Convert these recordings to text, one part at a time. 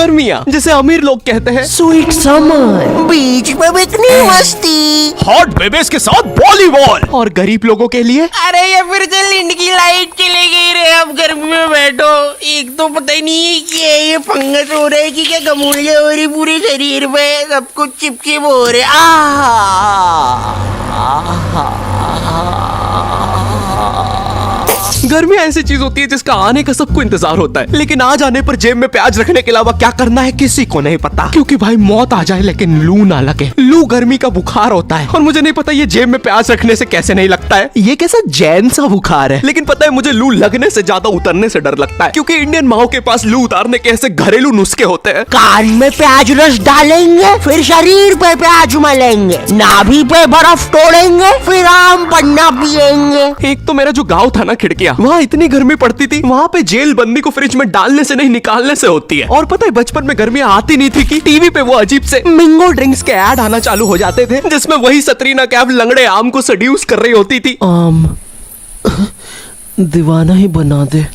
गर्मियाँ जिसे अमीर लोग कहते हैं स्वीट समर, बीच में इतनी मस्ती, हॉट बेबीज के साथ वॉलीबॉल, और गरीब लोगों के लिए अरे ये फिर से लिंड की लाइट चली गई रे। अब गर्मी में बैठो, एक तो पता ही नहीं है कि ये फंगस हो रहा है कि क्या गमूलिया हो रही पूरे शरीर पे, सब कुछ चिपचिप हो रहे। गर्मी ऐसी चीज होती है जिसका आने का सबको इंतजार होता है, लेकिन आ जाने पर जेब में प्याज रखने के अलावा क्या करना है किसी को नहीं पता। क्योंकि भाई मौत आ जाए लेकिन लू ना लगे। लू गर्मी का बुखार होता है और मुझे नहीं पता ये जेब में प्याज रखने से कैसे नहीं लगता है। ये कैसा जैन सा बुखार है। लेकिन पता है मुझे लू लगने से ज्यादा उतरने से डर लगता है, क्योंकि इंडियन माओ के पास लू उतारने के ऐसे घरेलू नुस्खे होते हैं। कान में प्याज रस डालेंगे, फिर शरीर पे प्याज मलेंगे, नाभि पे बर्फ तोड़ेंगे, फिर आम पन्ना पिएंगे। एक तो मेरा जो गांव था ना खिड़कियां, वहाँ इतनी गर्मी पड़ती थी, वहाँ पे जेल बंदी को फ्रिज में डालने से नहीं निकालने से होती है। और पता है बचपन में गर्मियाँ आती नहीं थी कि टीवी पे वो अजीब से मिंगो ड्रिंक्स के ऐड आना चालू हो जाते थे, जिसमें वही सतरीना कैफ लंगड़े आम को सड्यूस कर रही होती थी। आम दीवाना ही बना दे,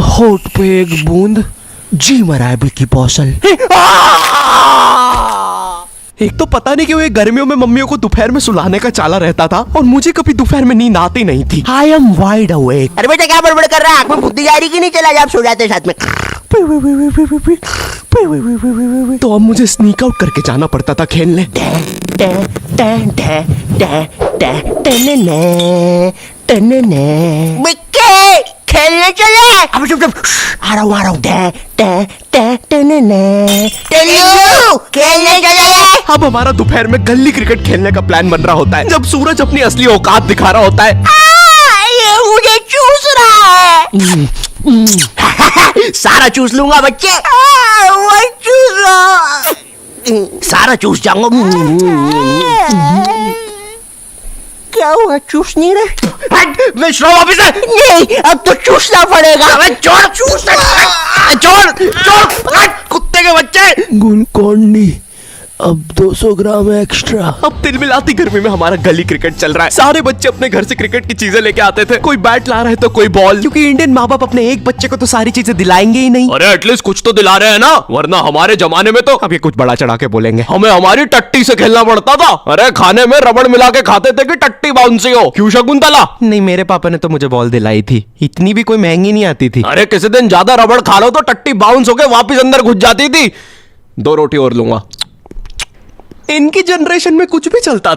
होठ पे एक बूंद, जी मरा है बिकी पौसल। एक तो पता नहीं क्यों ये गर्मियों में मम्मियों को दोपहर में सुलाने का चाला रहता था और मुझे कभी दोपहर में नींद आती नहीं थी। I am wide awake. अरे बेटा क्या बड़बड़ कर रहा है, आंख में बुद्धि जा रही कि नहीं? चला जा, आप सो जाते साथ में। तो अब मुझे स्नीक आउट करके जाना पड़ता था खेलने। बिक्के खेलने चले। अब चुप चुप, आ रहा हूँ। टेल्लू, खेलने चले। अब हमारा दोपहर में गली क्रिकेट खेलने का प्लान बन रहा होता है, जब सूरज अपनी असली औकात दिखा रहा होता है। ये मुझे चूस रहा है। सारा चूस लूंगा बच्चे। वो चूस रहा, सारा चूस जाऊंगा। क्या हुआ, चूस नहीं रहे? मैं श्रम ऑफिसर नहीं, अब तो चूसना पड़ेगा। छोड़ कुत्ते के बच्चे। गुलकोंडी अब 200 ग्राम एक्स्ट्रा। अब तिलमिलाती गर्मी में हमारा गली क्रिकेट चल रहा है। सारे बच्चे अपने घर से क्रिकेट की चीजें लेके आते थे, कोई बैट ला रहा है तो कोई बॉल, क्योंकि इंडियन माँ बाप अपने एक बच्चे को तो सारी चीजें दिलाएंगे ही नहीं। अरे एटलीस्ट कुछ तो दिला रहे हैं ना, वरना हमारे जमाने में तो अब ये कुछ बड़ा चढ़ा के बोलेंगे, हमें हमारी टट्टी से खेलना पड़ता था। अरे खाने में रबड़ मिला के खाते थे कि टट्टी बाउंसी हो। क्यों शकुंतला? नहीं, मेरे पापा ने तो मुझे बॉल दिलाई थी, इतनी भी कोई महंगी नहीं आती थी। अरे किसी दिन ज्यादा रबड़ खा लो तो टट्टी बाउंस होके वापिस अंदर घुस जाती थी। 2 रोटी और लूंगा। इनकी जनरेशन में कुछ भी चलता था।